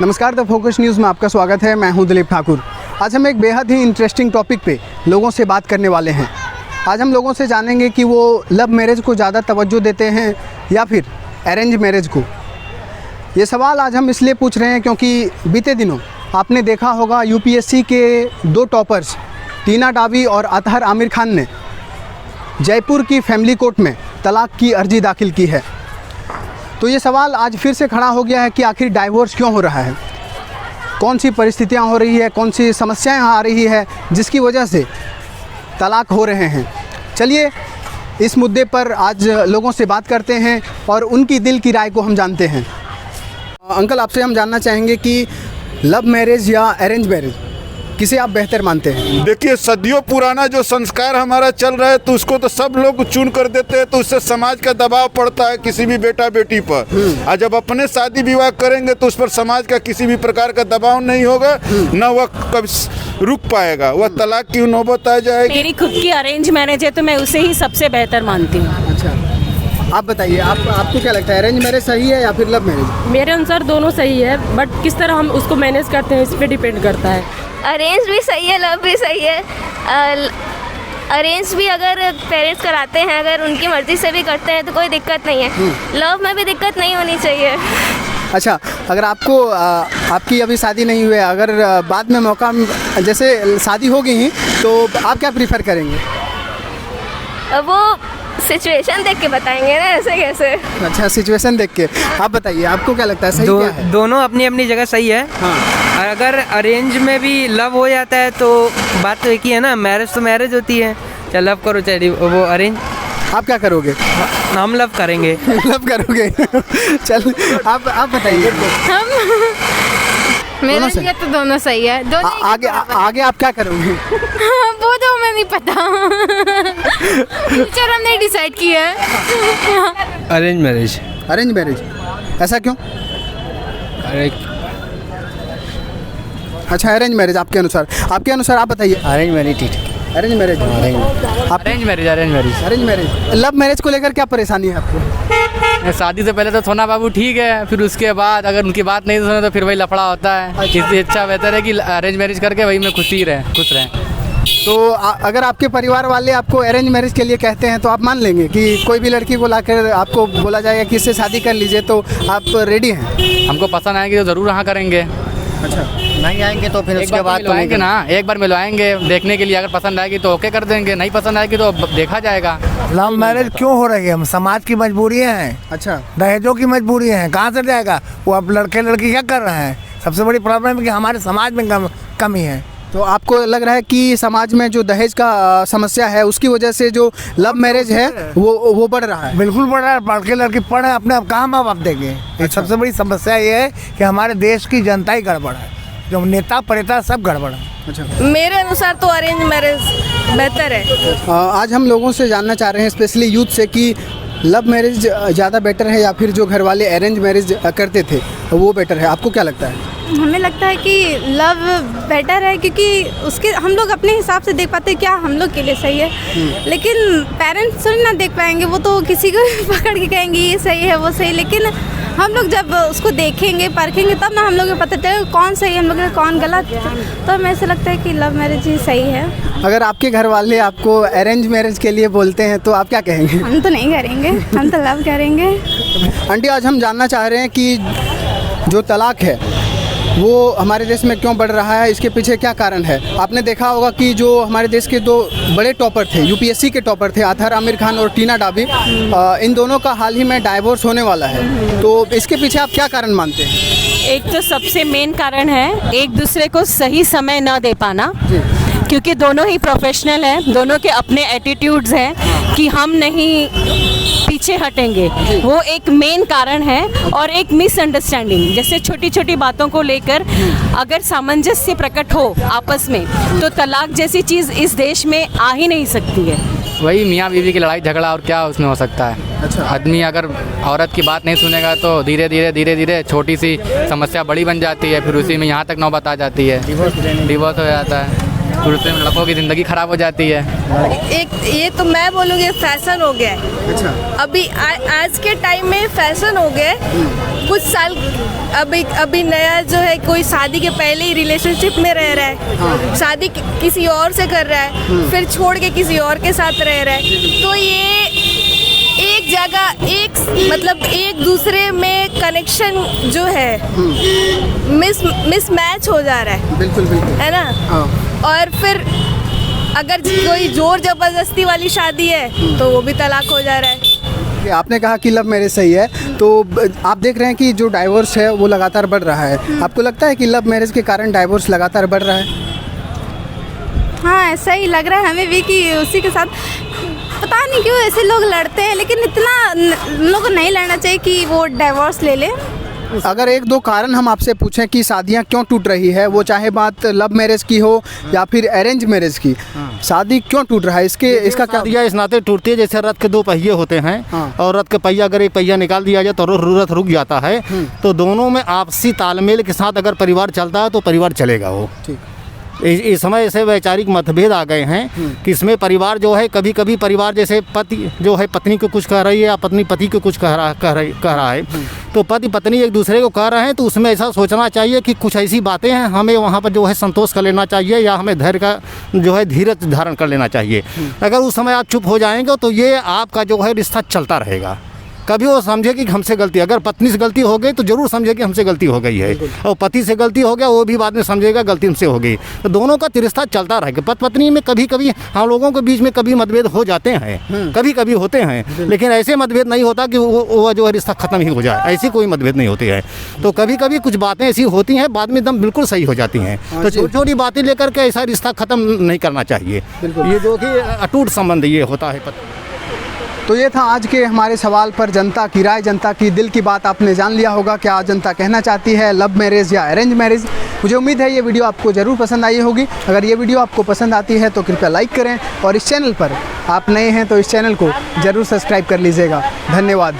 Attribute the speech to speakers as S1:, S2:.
S1: नमस्कार, the focus news में आपका स्वागत है। मैं हूं दिलीप ठाकुर। आज हम एक बेहद ही इंटरेस्टिंग टॉपिक पे लोगों से बात करने वाले हैं। आज हम लोगों से जानेंगे कि वो लव मैरिज को ज़्यादा तवज्जो देते हैं या फिर अरेंज मैरिज को। ये सवाल आज हम इसलिए पूछ रहे हैं क्योंकि बीते दिनों आपने देखा होगा यूपीएससी के 2 टॉपर्स टीना डावी और अतहर आमिर खान ने जयपुर की फैमिली कोर्ट में तलाक की अर्जी दाखिल की है। तो ये सवाल आज फिर से खड़ा हो गया है कि आखिर डाइवोर्स क्यों हो रहा है, कौन सी परिस्थितियां हो रही है, कौन सी समस्याएं आ रही है जिसकी वजह से तलाक हो रहे हैं। चलिए इस मुद्दे पर आज लोगों से बात करते हैं और उनकी दिल की राय को हम जानते हैं। अंकल, आपसे हम जानना चाहेंगे कि लव मैरिज या अरेंज मैरिज किसे आप बेहतर मानते हैं?
S2: देखिए, सदियों पुराना जो संस्कार हमारा चल रहा है तो उसको तो सब लोग चून कर देते हैं, तो उससे समाज का दबाव पड़ता है किसी भी बेटा बेटी पर। और जब अपने शादी विवाह करेंगे तो उस पर समाज का किसी भी प्रकार का दबाव नहीं होगा, न वह कभी रुक पाएगा, वह तलाक की नौबत आ जाएगी।
S3: मेरी खुद की अरेंज मैरिज है तो मैं उसे ही सबसे बेहतर मानती हूँ।
S1: अच्छा, आप बताइए, आपको क्या लगता है, अरेंज मैरिज सही है या फिर लव मैरिज?
S4: मेरे अनुसार दोनों सही है, बट किस तरह हम उसको मैनेज करते हैं इस पे डिपेंड करता है।
S5: अरेंज भी सही है, लव भी सही है। अरेंज भी अगर पेरेंट्स कराते हैं, अगर उनकी मर्ज़ी से भी करते हैं तो कोई दिक्कत नहीं है। लव में भी दिक्कत नहीं होनी चाहिए।
S1: अच्छा, अगर आपको आपकी अभी शादी नहीं हुई है, अगर बाद में मौका जैसे शादी हो गई तो आप क्या प्रीफर करेंगे?
S5: वो सिचुएशन देख के बताएंगे ना, ऐसे कैसे।
S1: अच्छा, सिचुएशन देख के। आप बताइए, आपको क्या लगता है, सही क्या है?
S6: दोनों अपनी अपनी जगह सही है।
S1: हाँ।
S6: अगर अरेंज में भी लव हो जाता है तो बात तो एक ही है ना, मैरिज तो मैरिज होती है। चाहे लव करो चाहे वो अरेंज।
S1: आप क्या करोगे?
S6: हम लव करेंगे।
S1: लव करोगे? चल, आप बताइए।
S7: मेरे लिए तो दोनों सही है। दोनों
S1: आगे आप क्या करोगे?
S7: वो तो हमें नहीं पता। फ्यूचर हमने डिसाइड किया है।
S6: Arrange marriage.
S1: अरेंज मैरिज, ऐसा क्यों? अच्छा, अरेंज मैरिज आपके अनुसार आप बताइए।
S6: अरेंज मैरिज ठीक है।
S1: Arrange marriage,
S6: arrange marriage.
S1: Arrange marriage. Love marriage को लेकर क्या परेशानी है आपको?
S8: शादी से पहले तो सोना बाबू ठीक है, फिर उसके बाद अगर उनकी बात नहीं सुने तो फिर वही लफड़ा होता है। इससे अच्छा बेहतर है कि अरेंज मैरिज करके वही में खुश रहें।
S1: तो अगर आपके परिवार वाले आपको अरेंज मैरिज के लिए कहते हैं तो आप मान लेंगे कि कोई भी लड़की को लाकर आपको बोला जाएगा कि इससे शादी कर लीजिए, तो आप रेडी हैं?
S8: हमको पसंद आएगी तो ज़रूर हाँ करेंगे।
S1: अच्छा,
S6: नहीं आएंगे तो फिर
S8: उसके बाद मिलवाएंगे ना, एक बार मिलवाएंगे देखने के लिए। अगर पसंद आएगी तो ओके कर देंगे, नहीं पसंद आएगी तो देखा जाएगा।
S9: लव मैरिज क्यों हो रही है? हम समाज की मजबूरियाँ हैं।
S1: अच्छा,
S9: दहेजों की मजबूरियाँ हैं, कहाँ से जाएगा वो? अब लड़के लड़की क्या कर रहे हैं? सबसे बड़ी प्रॉब्लम है कि हमारे समाज में कमी है।
S1: तो आपको लग रहा है कि समाज में जो दहेज का समस्या है उसकी वजह से जो लव मैरिज है वो बढ़ रहा है?
S9: बिल्कुल बढ़ रहा है। लड़के लड़की पढ़े अपने आप कहाँ माँ बाप देंगे।
S1: अच्छा।
S9: सबसे बड़ी समस्या ये है कि हमारे देश की जनता ही गड़बड़ है, जो नेता प्रेता सब गड़बड़ है।
S1: अच्छा,
S4: मेरे अनुसार तो अरेंज मैरिज बेहतर है।
S1: आज हम लोगों से जानना चाह रहे हैं, स्पेशली यूथ से, कि लव मैरिज ज़्यादा बेटर है या फिर जो घर वाले अरेंज मैरिज करते थे वो बेटर है? आपको क्या लगता है?
S7: हमें लगता है कि लव बेटर है, क्योंकि उसके हम लोग अपने हिसाब से देख पाते हैं क्या हम लोग के लिए सही है। लेकिन पेरेंट्स थोड़ी ना देख पाएंगे, वो तो किसी को पकड़ के कहेंगे ये सही है वो सही। लेकिन हम लोग जब उसको देखेंगे परखेंगे तब ना हम लोग को पता चलेगा कौन सही है हम लोग का, कौन गलत। तो हमें ऐसा लगता है कि लव मैरिज ही सही है।
S1: अगर आपके घर वाले आपको अरेंज मैरिज के लिए बोलते हैं तो आप क्या कहेंगे?
S7: हम तो नहीं करेंगे, हम तो लव करेंगे।
S1: आंटी, आज हम जानना चाह रहे हैं कि जो तलाक है वो हमारे देश में क्यों बढ़ रहा है, इसके पीछे क्या कारण है? आपने देखा होगा कि जो हमारे देश के 2 बड़े टॉपर थे, यूपीएससी के टॉपर थे, अतहर आमिर खान और टीना डावी, इन दोनों का हाल ही में डाइवोर्स होने वाला है। तो इसके पीछे आप क्या कारण मानते हैं?
S3: एक तो सबसे मेन कारण है एक दूसरे को सही समय न दे पाना, क्योंकि दोनों ही प्रोफेशनल हैं, दोनों के अपने एटीट्यूड्स हैं कि हम नहीं पीछे हटेंगे, वो एक मेन कारण है। और एक मिसअंडरस्टैंडिंग, जैसे छोटी छोटी बातों को लेकर अगर सामंजस्य प्रकट हो आपस में तो तलाक जैसी चीज़ इस देश में आ ही नहीं सकती है।
S8: वही मियाँ बीवी की लड़ाई झगड़ा, और क्या उसमें हो सकता है।
S1: अच्छा।
S8: आदमी अगर औरत की बात नहीं सुनेगा तो धीरे धीरे छोटी सी समस्या बड़ी बन जाती है, फिर उसी में यहाँ तक नौबत आ जाती है, डिवोर्स हो जाता है। फिर उससे लड़कों की ज़िंदगी ख़राब हो जाती है।
S10: एक ये तो मैं बोलूँगी फैशन हो गया है।
S1: अच्छा।
S10: अभी आज के टाइम में फैशन हो गया है। कुछ साल अभी नया जो है, कोई शादी के पहले ही रिलेशनशिप में रह रहा है, शादी किसी और से कर रहा है, फिर छोड़ के किसी और के साथ रह रहा है। तो ये एक जगह एक दूसरे में कनेक्शन जो है मिस मैच हो जा रहा है।
S1: बिल्कुल बिल्कुल,
S10: है ना।
S1: हाँ।
S10: और फिर अगर कोई जोर जबरदस्ती वाली शादी है तो वो भी तलाक हो जा रहा है।
S1: आपने कहा कि लव मैरिज सही है, तो आप देख रहे हैं कि जो डाइवोर्स है वो लगातार बढ़ रहा है। आपको लगता है कि लव मैरिज के कारण डाइवोर्स लगातार बढ़ रहा है?
S7: हाँ, ऐसा ही लग रहा है हमें भी कि उसी के साथ पता नहीं क्यों ऐसे लोग लड़ते हैं, लेकिन इतना लोगों को नहीं लड़ना चाहिए कि वो डाइवोर्स ले ले।
S1: अगर एक दो कारण हम आपसे पूछें कि शादियां क्यों टूट रही है, वो चाहे बात लव मैरिज की हो या फिर अरेंज मैरिज की, शादी क्यों टूट रहा है, इसका क्या?
S11: शादियाँ इस नाते टूटती है जैसे रथ के दो पहिए होते हैं।
S1: हाँ।
S11: और रथ के पहिया अगर एक पहिया निकाल दिया जाए तो रथ रुक जाता है। तो दोनों में आपसी तालमेल के साथ अगर परिवार चलता है तो परिवार चलेगा वो।
S1: ठीक।
S11: इस समय ऐसे वैचारिक मतभेद आ गए हैं कि इसमें परिवार जो है, कभी कभी परिवार जैसे पति जो है पत्नी को कुछ कह रही है या पत्नी पति को कुछ कह रहा है, तो पति पत्नी एक दूसरे को कह रहे हैं, तो उसमें ऐसा सोचना चाहिए कि कुछ ऐसी बातें हैं हमें वहाँ पर जो है संतोष कर लेना चाहिए या हमें धैर्य का जो है धीरज धारण कर लेना चाहिए। अगर उस समय आप चुप हो जाएंगे तो ये आपका जो है रिश्ता चलता रहेगा। कभी वो समझे कि हमसे गलती, अगर पत्नी से गलती हो गई तो जरूर समझे कि हमसे गलती हो गई है, और पति से गलती हो गया वो भी बाद में समझेगा गलती हमसे हो गई। तो दोनों का रिश्ता चलता रहेगा। पति पत्नी में कभी कभी हम लोगों के बीच में कभी मतभेद हो जाते हैं, कभी कभी होते हैं, लेकिन ऐसे मतभेद नहीं होता कि वो जो है रिश्ता खत्म ही हो जाए, ऐसी कोई मतभेद नहीं होती है। तो कभी कभी कुछ बातें ऐसी होती हैं बाद में एकदम बिल्कुल सही हो जाती हैं। तो छोटी छोटी बातें लेकर के ऐसा रिश्ता खत्म नहीं करना चाहिए। ये जो कि अटूट संबंध ये होता है।
S1: तो ये था आज के हमारे सवाल पर जनता की राय, जनता की दिल की बात। आपने जान लिया होगा क्या जनता कहना चाहती है, लव मैरिज या अरेंज मैरिज। मुझे उम्मीद है ये वीडियो आपको ज़रूर पसंद आई होगी। अगर ये वीडियो आपको पसंद आती है तो कृपया लाइक करें, और इस चैनल पर आप नए हैं तो इस चैनल को ज़रूर सब्सक्राइब कर लीजिएगा। धन्यवाद।